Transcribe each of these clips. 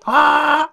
Ah!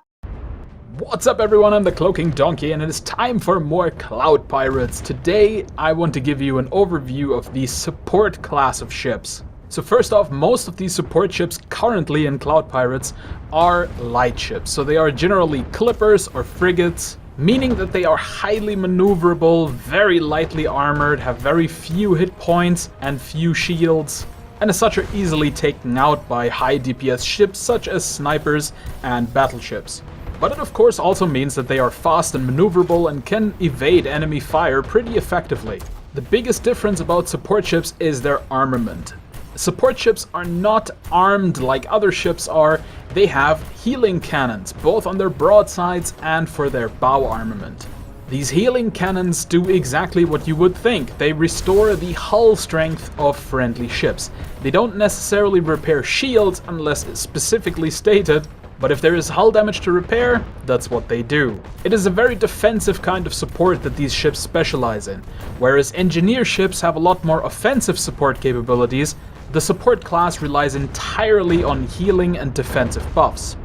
What's up everyone, I'm the CloakingDonkey and it is time for more Cloud Pirates. Today I want to give you an overview of the support class of ships. So first off, most of these support ships currently in Cloud Pirates are light ships. So they are generally clippers or frigates, meaning that they are highly maneuverable, very lightly armored, have very few hit points and few shields, and as such are easily taken out by high DPS ships such as snipers and battleships. But it of course also means that they are fast and maneuverable and can evade enemy fire pretty effectively. The biggest difference about support ships is their armament. Support ships are not armed like other ships are. They have healing cannons, both on their broadsides and for their bow armament. These healing cannons do exactly what you would think. They restore the hull strength of friendly ships. They don't necessarily repair shields unless specifically stated, but if there is hull damage to repair, that's what they do. It is a very defensive kind of support that these ships specialize in. Whereas engineer ships have a lot more offensive support capabilities, the support class relies entirely on healing and defensive buffs.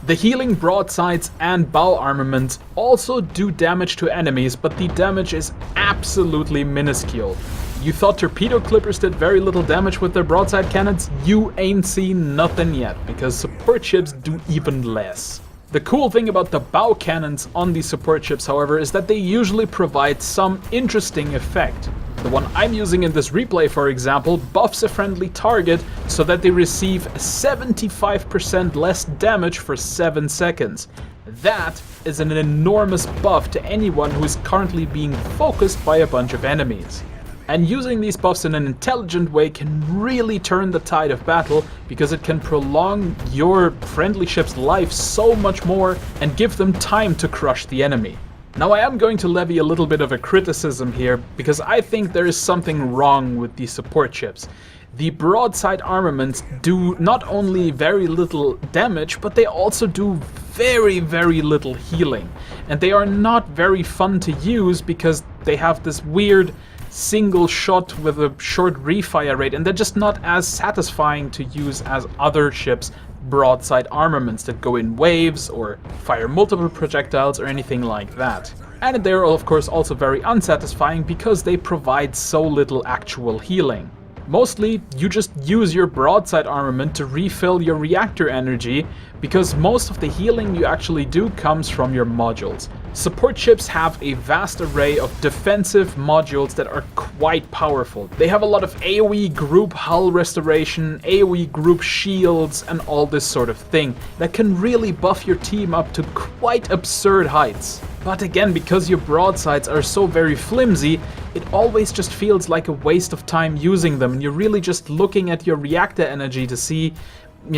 The healing broadsides and bow armament also do damage to enemies, but the damage is absolutely minuscule. You thought torpedo clippers did very little damage with their broadside cannons? You ain't seen nothing yet, because support ships do even less. The cool thing about the bow cannons on these support ships, however, is that they usually provide some interesting effect. The one I'm using in this replay, for example, buffs a friendly target so that they receive 75% less damage for 7 seconds. That is an enormous buff to anyone who is currently being focused by a bunch of enemies. And using these buffs in an intelligent way can really turn the tide of battle, because it can prolong your friendly ship's life so much more and give them time to crush the enemy. Now I am going to levy a little bit of a criticism here, because I think there is something wrong with these support ships. The broadside armaments do not only very little damage, but they also do very little healing. And they are not very fun to use because they have this weird single shot with a short refire rate, and they're just not as satisfying to use as other ships' broadside armaments that go in waves or fire multiple projectiles or anything like that. And they're of course also very unsatisfying because they provide so little actual healing. Mostly, you just use your broadside armament to refill your reactor energy, because most of the healing you actually do comes from your modules. Support ships have a vast array of defensive modules that are quite powerful. They have a lot of AoE group hull restoration, AoE group shields, and all this sort of thing that can really buff your team up to quite absurd heights. But again, because your broadsides are so very flimsy, it always just feels like a waste of time using them, and you're really just looking at your reactor energy to see,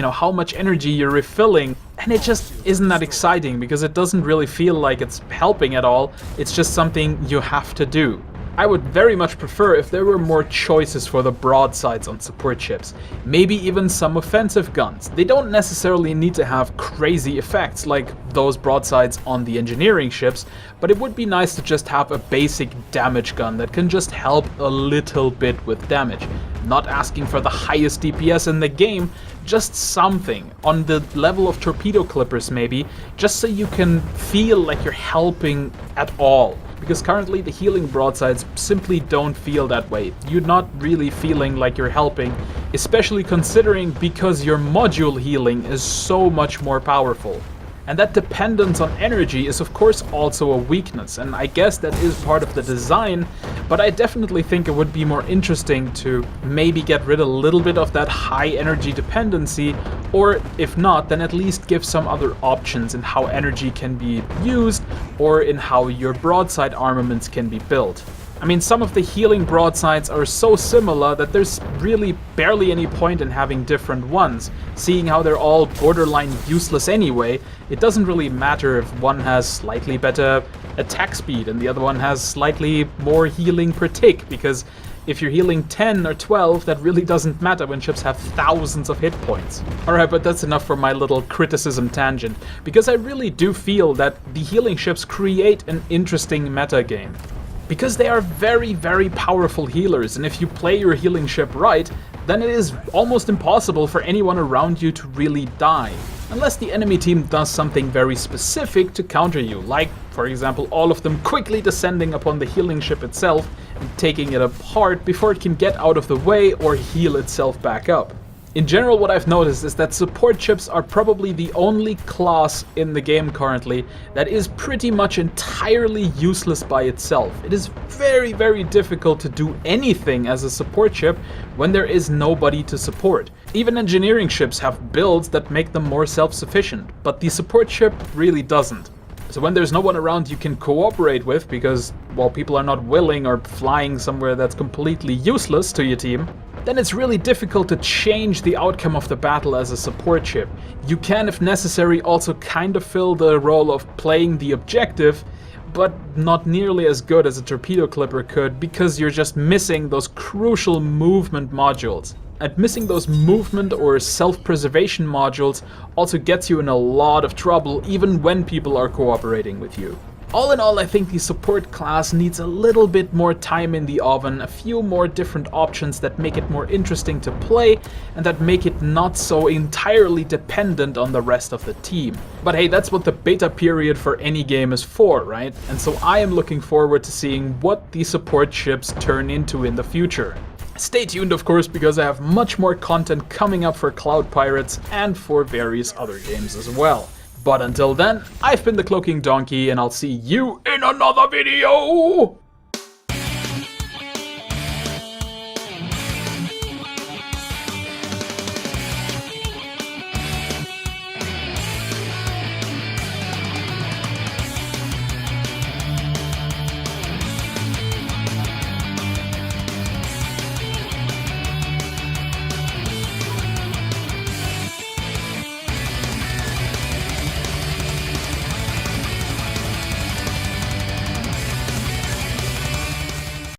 how much energy you're refilling, and it just isn't that exciting because it doesn't really feel like it's helping at all. It's just something you have to do. I would very much prefer if there were more choices for the broadsides on support ships. Maybe even some offensive guns. They don't necessarily need to have crazy effects like those broadsides on the engineering ships, but it would be nice to just have a basic damage gun that can just help a little bit with damage. Not asking for the highest DPS in the game, just something on the level of torpedo clippers maybe, just so you can feel like you're helping at all. Because currently the healing broadsides simply don't feel that way. You're not really feeling like you're helping, especially considering because your module healing is so much more powerful. And that dependence on energy is of course also a weakness, and I guess that is part of the design, but I definitely think it would be more interesting to maybe get rid of a little bit of that high energy dependency, or if not, then at least give some other options in how energy can be used or in how your broadside armaments can be built. I mean, some of the healing broadsides are so similar that there's really barely any point in having different ones. Seeing how they're all borderline useless anyway, it doesn't really matter if one has slightly better attack speed and the other one has slightly more healing per tick, because if you're healing 10 or 12, that really doesn't matter when ships have thousands of hit points. Alright, but that's enough for my little criticism tangent, because I really do feel that the healing ships create an interesting metagame. Because they are very powerful healers, and if you play your healing ship right, then it is almost impossible for anyone around you to really die. Unless the enemy team does something very specific to counter you, like, for example, all of them quickly descending upon the healing ship itself and taking it apart before it can get out of the way or heal itself back up. In general, what I've noticed is that support ships are probably the only class in the game currently that is pretty much entirely useless by itself. It is very, very difficult to do anything as a support ship when there is nobody to support. Even engineering ships have builds that make them more self-sufficient, but the support ship really doesn't. So when there's no one around you can cooperate with because, well, people are not willing or flying somewhere that's completely useless to your team, then it's really difficult to change the outcome of the battle as a support ship. You can, if necessary, also kind of fill the role of playing the objective, but not nearly as good as a torpedo clipper could because you're just missing those crucial movement modules. And missing those movement or self-preservation modules also gets you in a lot of trouble even when people are cooperating with you. All in all, I think the support class needs a little bit more time in the oven, a few more different options that make it more interesting to play and that make it not so entirely dependent on the rest of the team. But hey, that's what the beta period for any game is for, right? And so I am looking forward to seeing what the support ships turn into in the future. Stay tuned, of course, because I have much more content coming up for Cloud Pirates and for various other games as well. But until then, I've been the CloakingDonkey, and I'll see you in another video!